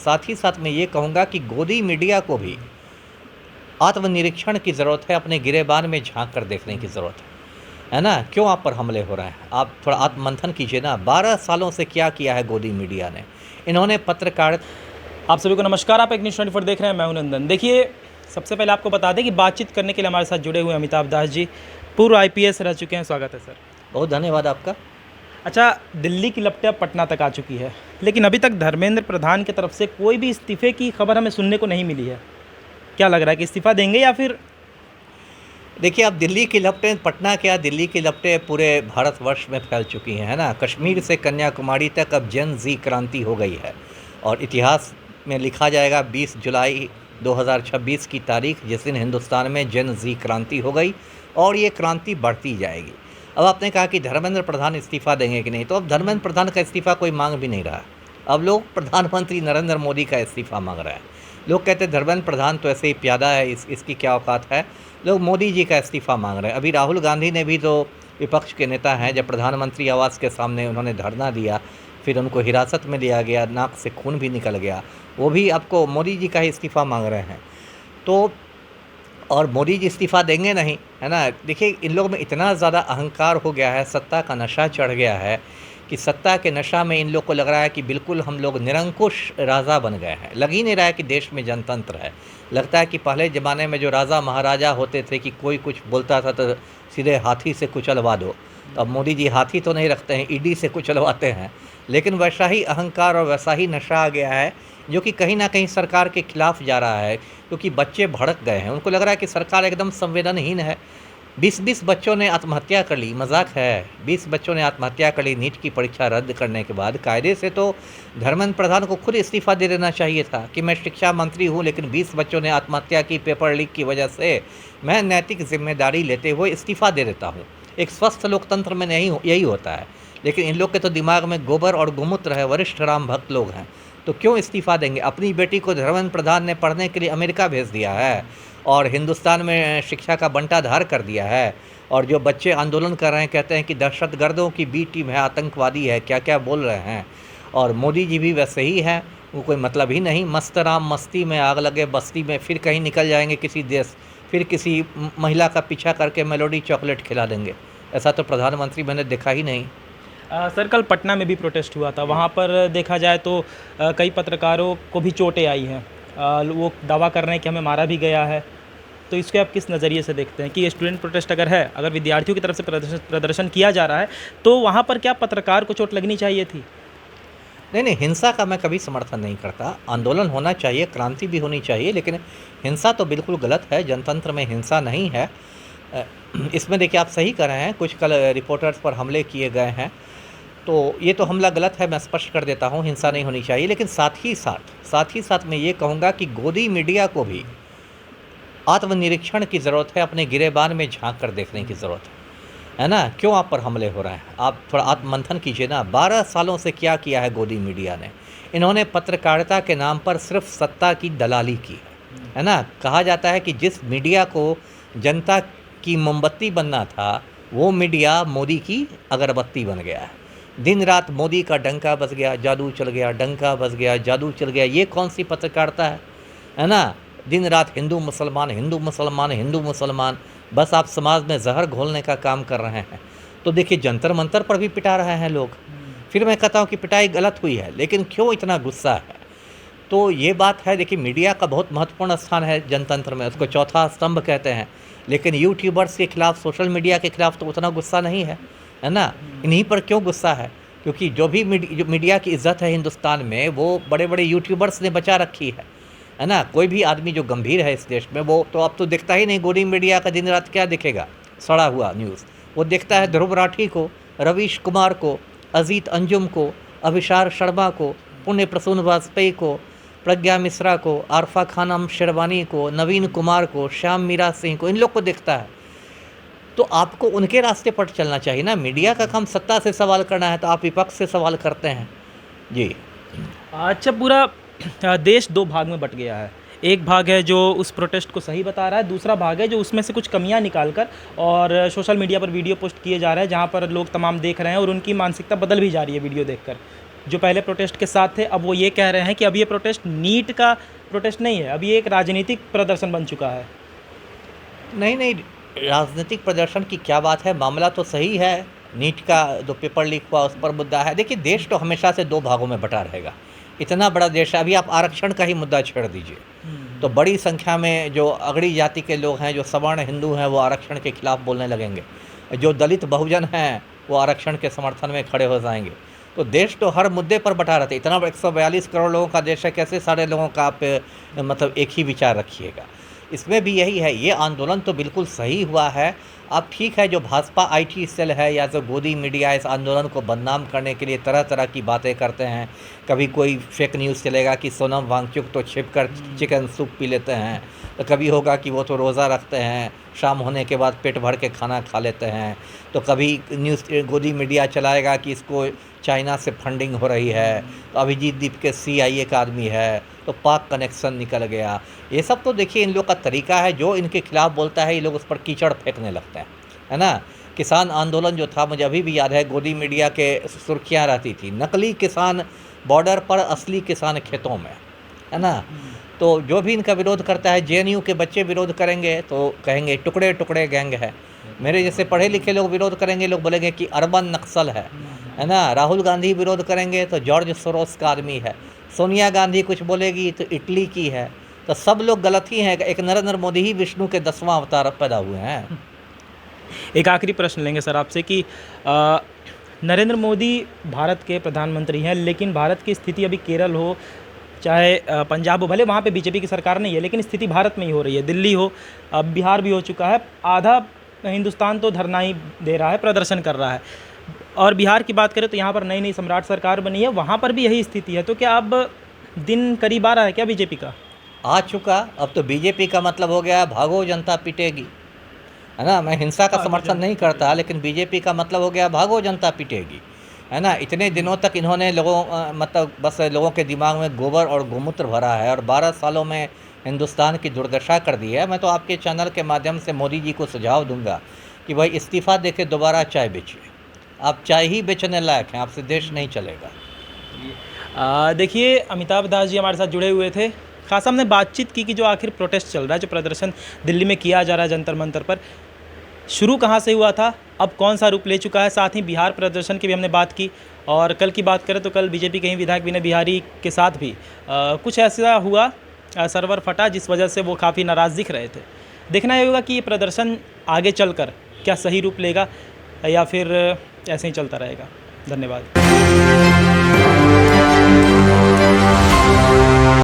साथ ही साथ मैं ये कहूँगा कि गोदी मीडिया को भी आत्मनिरीक्षण की ज़रूरत है, अपने गिरेबान में झांक कर देखने की ज़रूरत है ना? क्यों आप पर हमले हो रहे हैं? आप थोड़ा आत्ममंथन कीजिए ना। 12 सालों से क्या किया है गोदी मीडिया ने? इन्होंने पत्रकारिता। आप सभी को नमस्कार। आप एक न्यूज़ 24 देख रहे हैं। मैं हूं नंदन। देखिए, सबसे पहले आपको बता दें कि बातचीत करने के लिए हमारे साथ जुड़े हुए अमिताभ दास जी, पूर्व आईपीएस रह चुके हैं। स्वागत है सर। बहुत धन्यवाद आपका। अच्छा, दिल्ली की लपटें अब पटना तक आ चुकी है, लेकिन अभी तक धर्मेंद्र प्रधान की तरफ से कोई भी इस्तीफे की खबर हमें सुनने को नहीं मिली है। क्या लग रहा है कि इस्तीफा देंगे या फिर? देखिए, अब दिल्ली की लपटें, पटना क्या, दिल्ली की लपटें पूरे भारतवर्ष में फैल चुकी हैं, है ना? कश्मीर से कन्याकुमारी तक अब जेन ज़ी क्रांति हो गई है और इतिहास में लिखा जाएगा 20 जुलाई 2026 की तारीख, जिस दिन हिंदुस्तान में जेन ज़ी क्रांति हो गई और ये क्रांति बढ़ती जाएगी। अब आपने कहा कि धर्मेंद्र प्रधान इस्तीफ़ा देंगे कि नहीं, तो अब धर्मेंद्र प्रधान का इस्तीफ़ा कोई मांग भी नहीं रहा। अब लोग प्रधानमंत्री नरेंद्र मोदी का इस्तीफ़ा मांग रहे हैं। लोग कहते हैं धर्मेंद्र प्रधान तो ऐसे ही प्यादा है, इसकी क्या औकात है। लोग मोदी जी का इस्तीफ़ा मांग रहे हैं। अभी राहुल गांधी ने भी, जो विपक्ष के नेता हैं, जब प्रधानमंत्री आवास के सामने उन्होंने धरना दिया, फिर उनको हिरासत में लिया गया, नाक से खून भी निकल गया, वो भी आपको मोदी जी का ही इस्तीफ़ा मांग रहे हैं। तो और मोदी जी इस्तीफ़ा देंगे नहीं, है ना? देखिए, इन लोगों में इतना ज़्यादा अहंकार हो गया है, सत्ता का नशा चढ़ गया है कि सत्ता के नशा में इन लोग को लग रहा है कि बिल्कुल हम लोग निरंकुश राजा बन गए हैं। लग ही नहीं रहा है कि देश में जनतंत्र है। लगता है कि पहले ज़माने में जो राजा महाराजा होते थे कि कोई कुछ बोलता था तो सीधे हाथी से कुचलवा दो। तो अब मोदी जी हाथी तो नहीं रखते हैं, ईडी से कुचलवाते हैं। लेकिन वैसा ही अहंकार और वैसा ही नशा आ गया है, जो कि कहीं ना कहीं सरकार के खिलाफ जा रहा है, क्योंकि बच्चे भड़क गए हैं। उनको लग रहा है कि सरकार एकदम संवेदनहीन है। 20-20 बच्चों ने आत्महत्या कर ली, मजाक है? 20 बच्चों ने आत्महत्या कर ली नीट की परीक्षा रद्द करने के बाद। कायदे से तो धर्मेंद्र प्रधान को खुद इस्तीफ़ा दे देना चाहिए था कि मैं शिक्षा मंत्री हूँ, लेकिन 20 बच्चों ने आत्महत्या की पेपर लीक की वजह से, मैं नैतिक जिम्मेदारी लेते हुए इस्तीफ़ा दे देता हूँ। एक स्वस्थ लोकतंत्र में नहीं यही होता है। लेकिन इन लोग के तो दिमाग में गोबर और गोमूत्र है, वरिष्ठ राम भक्त लोग हैं, तो क्यों इस्तीफ़ा देंगे? अपनी बेटी को धर्मेंद्र प्रधान ने पढ़ने के लिए अमेरिका भेज दिया है और हिंदुस्तान में शिक्षा का बंटाधार कर दिया है। और जो बच्चे आंदोलन कर रहे हैं, कहते हैं कि दहशतगर्दों की बी टीम है, आतंकवादी है, क्या क्या बोल रहे हैं। और मोदी जी भी वैसे ही हैं, वो कोई मतलब ही नहीं। मस्त राम मस्ती में आग लगे बस्ती में, फिर कहीं निकल जाएंगे किसी देश, फिर किसी महिला का पीछा करके मेलोडी चॉकलेट खिला देंगे। ऐसा तो प्रधानमंत्री मैंने देखा ही नहीं। सर, कल पटना में भी प्रोटेस्ट हुआ था। वहाँ पर देखा जाए तो कई पत्रकारों को भी चोटें आई हैं। वो दावा कर रहे हैं कि हमें मारा भी गया है। तो इसको आप किस नज़रिए से देखते हैं कि ये स्टूडेंट प्रोटेस्ट अगर है, अगर विद्यार्थियों की तरफ से प्रदर्शन किया जा रहा है, तो वहाँ पर क्या पत्रकार को चोट लगनी चाहिए थी? नहीं नहीं, हिंसा का मैं कभी समर्थन नहीं करता। आंदोलन होना चाहिए, क्रांति भी होनी चाहिए, लेकिन हिंसा तो बिल्कुल गलत है। जनतंत्र में हिंसा नहीं है। इसमें देखिए, आप सही कर रहे हैं, कुछ कल रिपोर्टर्स पर हमले किए गए हैं, तो ये तो हमला गलत है, मैं स्पष्ट कर देता हूँ, हिंसा नहीं होनी चाहिए। लेकिन साथ ही साथ मैं ये कहूँगा कि गोदी मीडिया को भी आत्मनिरीक्षण की ज़रूरत है, अपने गिरेबान में झांक कर देखने की ज़रूरत है ना? क्यों आप पर हमले हो रहे हैं? आप थोड़ा आत्ममंथन कीजिए ना। 12 सालों से क्या किया है गोदी मीडिया ने? इन्होंने पत्रकारिता के नाम पर सिर्फ सत्ता की दलाली की है ना? कहा जाता है कि जिस मीडिया को जनता की मोमबत्ती बनना था, वो मीडिया मोदी की अगरबत्ती बन गया है। दिन रात मोदी का डंका बज गया, जादू चल गया, डंका बज गया, जादू चल गया। ये कौन सी पत्रकारिता है ना? दिन रात हिंदू मुसलमान, हिंदू मुसलमान, हिंदू मुसलमान, बस आप समाज में जहर घोलने का काम कर रहे हैं। तो देखिए, जंतर मंतर पर भी पिटा रहे हैं लोग। फिर मैं कहता हूँ कि पिटाई गलत हुई है, लेकिन क्यों इतना गुस्सा है? तो ये बात है। देखिए, मीडिया का बहुत महत्वपूर्ण स्थान है जनतंत्र में, उसको चौथा स्तंभ कहते हैं। लेकिन यूट्यूबर्स के खिलाफ, सोशल मीडिया के खिलाफ तो उतना गुस्सा नहीं है ना? इन्हीं पर क्यों गुस्सा है? क्योंकि जो भी मीडिया की इज्जत है हिंदुस्तान में, वो बड़े बड़े यूट्यूबर्स ने बचा रखी है ना? कोई भी आदमी जो गंभीर है इस देश में, वो तो अब तो देखता ही नहीं। गोदी मीडिया का दिन रात क्या दिखेगा? सड़ा हुआ न्यूज़। वो देखता है ध्रुव राठी को, रवीश कुमार को, अजीत अंजुम को, अभिसार शर्मा को, पुण्य प्रसून वाजपेयी को, प्रज्ञा मिश्रा को, आरफा खानम शेरवानी को, नवीन कुमार को, श्याम मीरा सिंह को, इन लोग को देखता है। तो आपको उनके रास्ते पर चलना चाहिए ना। मीडिया का काम सत्ता से सवाल करना है, तो आप विपक्ष से सवाल करते हैं जी। अच्छा, पूरा देश दो भाग में बट गया है। एक भाग है जो उस प्रोटेस्ट को सही बता रहा है, दूसरा भाग है जो उसमें से कुछ कमियां निकाल कर और सोशल मीडिया पर वीडियो पोस्ट किए जा रहे हैं, जहां पर लोग तमाम देख रहे हैं और उनकी मानसिकता बदल भी जा रही है वीडियो देखकर। जो पहले प्रोटेस्ट के साथ थे, अब वो ये कह रहे हैं कि अब ये प्रोटेस्ट नीट का प्रोटेस्ट नहीं है, अब ये एक राजनीतिक प्रदर्शन बन चुका है। नहीं नहीं, राजनीतिक प्रदर्शन की क्या बात है, मामला तो सही है। नीट का जो पेपर लीक हुआ उस पर मुद्दा है। देखिए, देश तो हमेशा से दो भागों में बटा रहेगा। इतना बड़ा देश है, अभी आप आरक्षण का ही मुद्दा छेड़ दीजिए तो बड़ी संख्या में जो अगड़ी जाति के लोग हैं, जो सवर्ण हिंदू हैं, वो आरक्षण के खिलाफ बोलने लगेंगे। जो दलित बहुजन हैं वो आरक्षण के समर्थन में खड़े हो जाएंगे। तो देश तो हर मुद्दे पर बटा रहता है। इतना 142 करोड़ लोगों का देश है, कैसे सारे लोगों का आप मतलब एक ही विचार रखिएगा। इसमें भी यही है, ये आंदोलन तो बिल्कुल सही हुआ है। अब ठीक है, जो भाजपा IT सेल है या जो गोदी मीडिया इस आंदोलन को बदनाम करने के लिए तरह तरह की बातें करते हैं। कभी कोई फेक न्यूज़ चलेगा कि सोनम वांगचुक तो छिपकर चिकन सूप पी लेते हैं, तो कभी होगा कि वो तो रोज़ा रखते हैं, शाम होने के बाद पेट भर के खाना खा लेते हैं। तो कभी न्यूज़ गोदी मीडिया चलाएगा कि इसको चाइना से फंडिंग हो रही है, तो अभिजीत दीप के CIA का आदमी है, तो पाक कनेक्शन निकल गया। ये सब तो देखिए इन लोग का तरीका है। जो इनके खिलाफ बोलता है ये लोग उस पर कीचड़ फेंकने लगते हैं, है ना। किसान आंदोलन जो था, मुझे अभी भी याद है, गोदी मीडिया के सुर्खियाँ रहती थी, नकली किसान बॉर्डर पर, असली किसान खेतों में, है ना। तो जो भी इनका विरोध करता है, JNU के बच्चे विरोध करेंगे तो कहेंगे टुकड़े टुकड़े गैंग है। मेरे जैसे पढ़े लिखे लोग विरोध करेंगे, लोग बोलेंगे कि अर्बन नक्सल है ना। राहुल गांधी विरोध करेंगे तो जॉर्ज सोरोस का आदमी है। सोनिया गांधी कुछ बोलेगी तो इटली की है। तो सब लोग गलत ही हैं। एक नरेंद्र मोदी ही विष्णु के 10वां अवतार पैदा हुए हैं। एक आखिरी प्रश्न लेंगे सर आपसे कि नरेंद्र मोदी भारत के प्रधानमंत्री हैं, लेकिन भारत की स्थिति अभी केरल हो चाहे पंजाब हो, भले वहाँ पे बीजेपी की सरकार नहीं है, लेकिन स्थिति भारत में ही हो रही है। दिल्ली हो, अब बिहार भी हो चुका है, आधा हिंदुस्तान तो धरना ही दे रहा है, प्रदर्शन कर रहा है। और बिहार की बात करें तो यहाँ पर नई नई सम्राट सरकार बनी है, वहाँ पर भी यही स्थिति है। तो क्या अब दिन करीब आ रहा है क्या बीजेपी का? आ चुका। अब तो बीजेपी का मतलब हो गया भागो जनता पिटेगी, है ना। मैं हिंसा का समर्थन नहीं करता, लेकिन बीजेपी का मतलब हो गया भागो जनता पिटेगी, है ना। इतने दिनों तक इन्होंने मतलब बस लोगों के दिमाग में गोबर और गोमूत्र भरा है और 12 सालों में हिंदुस्तान की दुर्दशा कर दी है। मैं तो आपके चैनल के माध्यम से मोदी जी को सुझाव दूंगा कि भाई इस्तीफ़ा देके दोबारा चाय बेचिए। आप चाय ही बेचने लायक हैं, आपसे देश नहीं चलेगा। देखिए, अमिताभ दास जी हमारे साथ जुड़े हुए थे। खास हमने बातचीत की कि जो आखिर प्रोटेस्ट चल रहा है, जो प्रदर्शन दिल्ली में किया जा रहा है जंतर मंतर पर, शुरू कहाँ से हुआ था, अब कौन सा रूप ले चुका है। साथ ही बिहार प्रदर्शन की भी हमने बात की। और कल की बात करें तो कल बीजेपी के ही विधायक विनय बिहारी के साथ भी कुछ ऐसा हुआ, सर्वर फटा, जिस वजह से वो काफ़ी नाराज़ दिख रहे थे। देखना ये होगा कि ये प्रदर्शन आगे चलकर क्या सही रूप लेगा या फिर ऐसे ही चलता रहेगा। धन्यवाद।